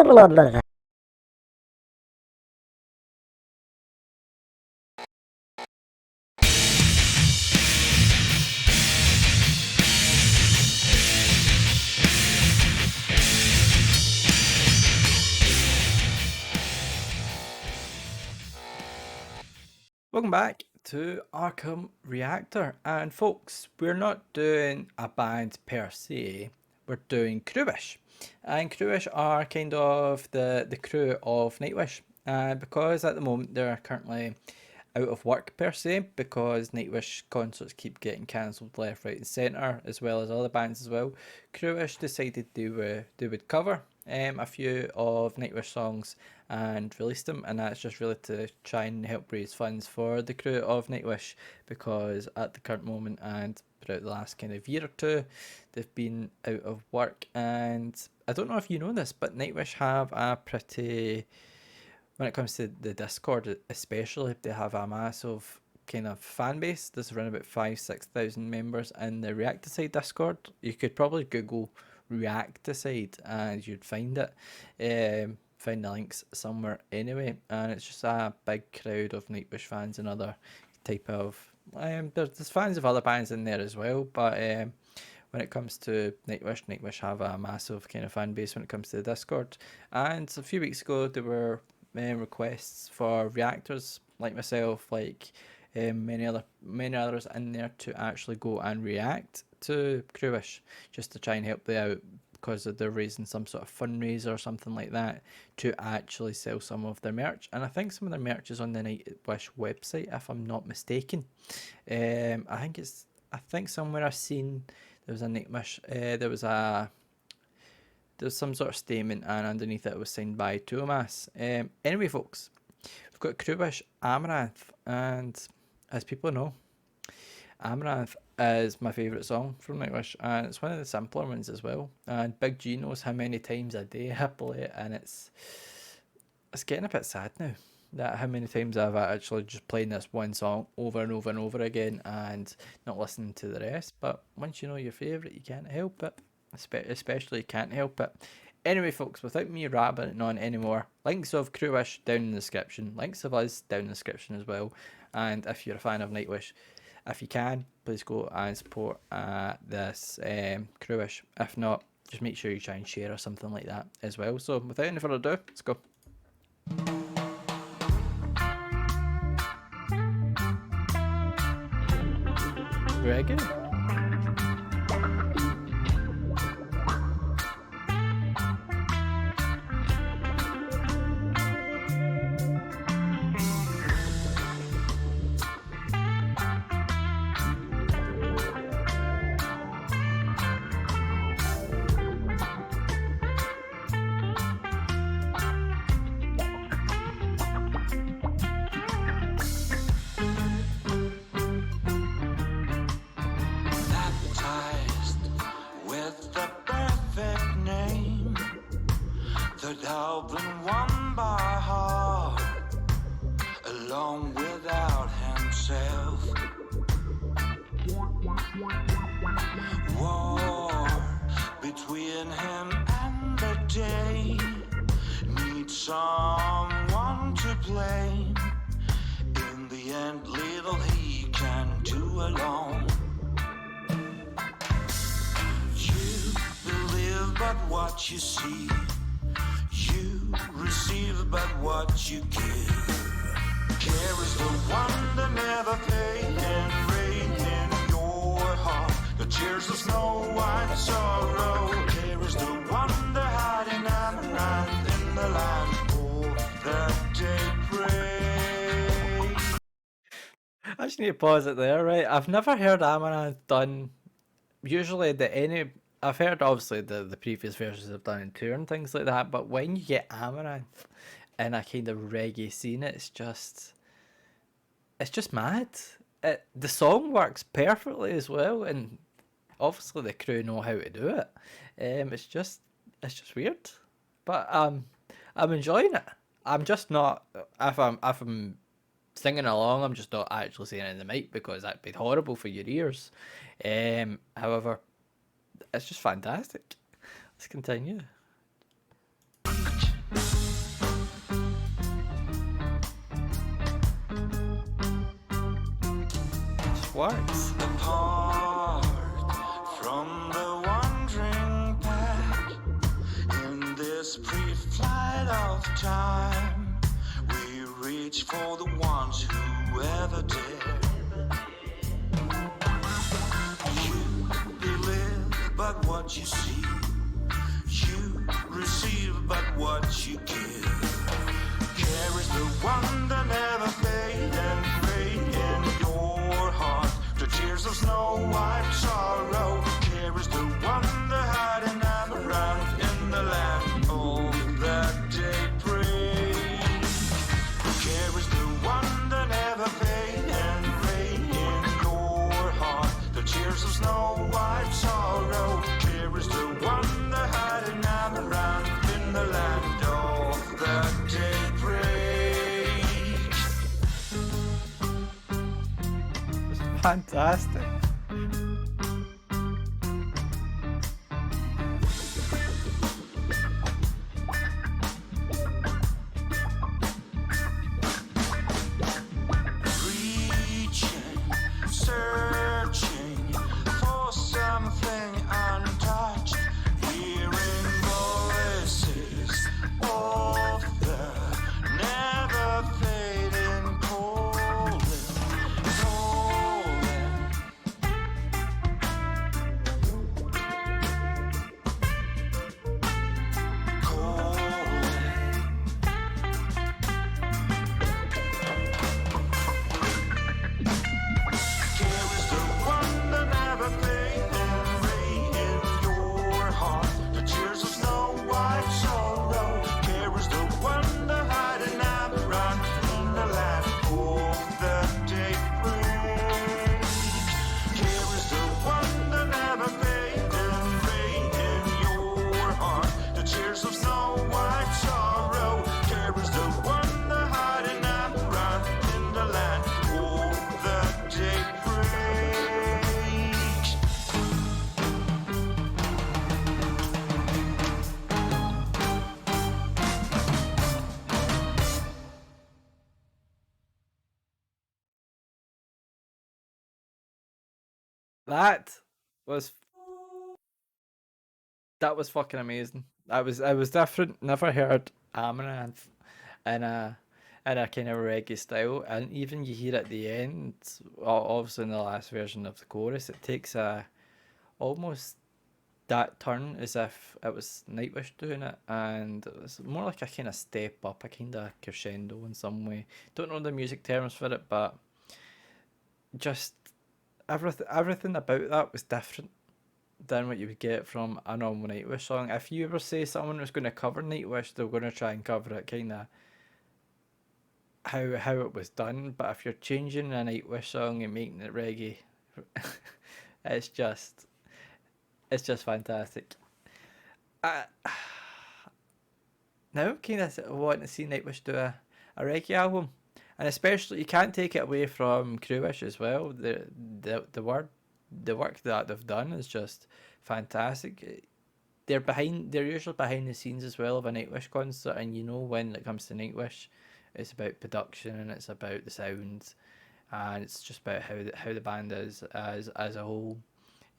Welcome back to Arkham Reactor, and folks, we're not doing a band per se, we're doing Crewish, and Crewish are kind of the crew of Nightwish, because at the moment they're currently out of work per se, because Nightwish concerts keep getting cancelled left, right and centre, as well as other bands as well. Crewish decided they would cover a few of Nightwish songs and released them, and that's just really to try and help raise funds for the crew of Nightwish, because at the current moment and throughout the last kind of year or two, they've been out of work. And I don't know if you know this, but Nightwish have a pretty, when it comes to the Discord especially, they have a massive kind of fan base. There's around about 5,000-6,000 members in the Reacticide Discord. You could probably Google Reacticide and you'd find it. Find the links somewhere anyway, and it's just a big crowd of Nightwish fans and other type of there's fans of other bands in there as well, but when it comes to Nightwish have a massive kind of fan base when it comes to the Discord. And a few weeks ago there were requests for reactors like myself, like many others in there, to actually go and react to Crewish, just to try and help them out, because they're raising some sort of fundraiser or something like that to actually sell some of their merch. And I think some of their merch is on the Nightwish website, if I'm not mistaken. I think somewhere I've seen there was a Nightwish, there was some sort of statement, and underneath it was signed by Tuomas. Anyway, folks, we've got Crewish Amaranth, and as people know, Amaranth is my favourite song from Nightwish, and it's one of the simpler ones as well. And Big G knows how many times a day I play it, and it's getting a bit sad now that how many times I've actually just playing this one song over and over and over again and not listening to the rest. But once you know your favourite, you can't help it. Especially can't help it. Anyway, folks, without me rabbiting on anymore, links of Crewish down in the description, links of us down in the description as well. And if you're a fan of Nightwish, if you can, please go and support this Crewish. If not, just make sure you try and share or something like that as well. So without any further ado, let's go. Reggae? Dublin won by heart, alone without himself. War between him and the day, needs someone to blame. In the end, little he can do alone. You believe but what you see, you receive but what you give. Care is the one that never fades and reign in your heart. Your tears of snow white sorrow. Care is the one that hide in Amaranth in the land of that daybreak. I just need to pause it there, right? I've never heard Amaranth done. Usually, I've heard obviously the previous versions have done in tour and things like that, but when you get Amaranth in a kind of reggae scene, it's just mad. The song works perfectly as well, and obviously the crew know how to do it. It's just weird, but I'm enjoying it. I'm just not, if I'm singing along, I'm just not actually saying it in the mic because that'd be horrible for your ears. However, it's just fantastic. Let's continue. works. apart from the wandering pack. In this brief flight of time, we reach for the ones who ever dare. You believe but what you see. You receive but what you give. Care is the one that never fade and fade in your heart. The tears of snow white sorrow. Care is the one that hide in Amaranth in the land of that daybreak. Care is the one that never fade and fade in your heart. The tears of snow white sorrow. Care is the one that hide in Amaranth in the land of that daybreak. Fantastic. Reaching, searching for something untouched, hearing voices of the never fading calling, calling. Care is the one that never fade and rain in your heart. The tears of snow white sorrow. Care is the one that hide in Amaranth in the land of the daybreak. Care is the one that never fade and rain in your heart. The tears of snow white sorrow. Care is the one that hide in Amaranth in the land of the daybreak. That was fucking amazing. I was different. Never heard Amaranth in a kind of reggae style, and even you hear at the end, obviously in the last version of the chorus, it takes a almost that turn as if it was Nightwish doing it, and it was more like a kind of step up, a kind of crescendo in some way. Don't know the music terms for it, but just everything about that was different than what you would get from a normal Nightwish song. If you ever say someone was going to cover Nightwish, they're going to try and cover it kind of how it was done. But if you're changing a Nightwish song and making it reggae, it's just fantastic. I, now I'm kind of wanting to see Nightwish do a reggae album, and especially you can't take it away from Crewish as well. The work that they've done is just fantastic. They're usually behind the scenes as well of a Nightwish concert, and you know when it comes to Nightwish, it's about production and it's about the sounds, and it's just about how the band is as a whole.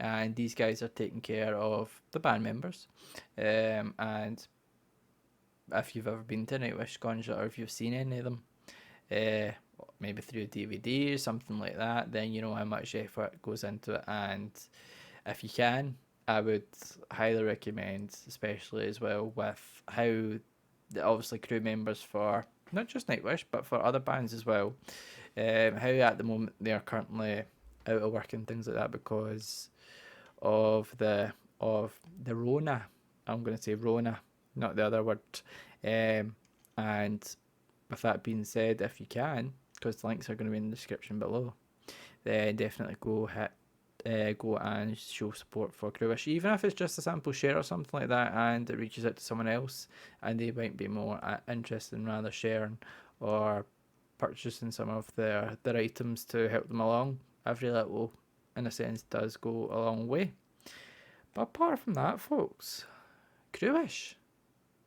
And these guys are taking care of the band members, and if you've ever been to a Nightwish concert or if you've seen any of them, uh, maybe through a DVD or something like that, then you know how much effort goes into it. And if you can, I would highly recommend, especially as well with how obviously crew members for not just Nightwish but for other bands as well, how at the moment they are currently out of work and things like that because of the Rona. I'm going to say Rona, not the other word. And with that being said, if you can, because the links are going to be in the description below, then definitely go and show support for Crewish, even if it's just a simple share or something like that, and it reaches out to someone else, and they might be more interested in rather sharing or purchasing some of their items to help them along. Every little, in a sense, does go a long way. But apart from that, folks, Crewish,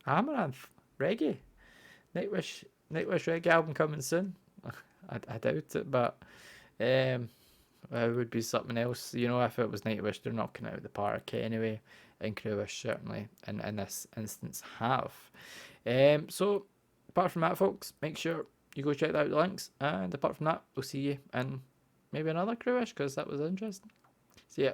Amaranth, reggae, Nightwish reggae album coming soon. I doubt it, but it would be something else. You know, if it was Nightwish, they're knocking it out of the park anyway. And Crewish certainly, in this instance, have. So, apart from that, folks, make sure you go check out the links. And apart from that, we'll see you in maybe another Crewish, because that was interesting. See ya.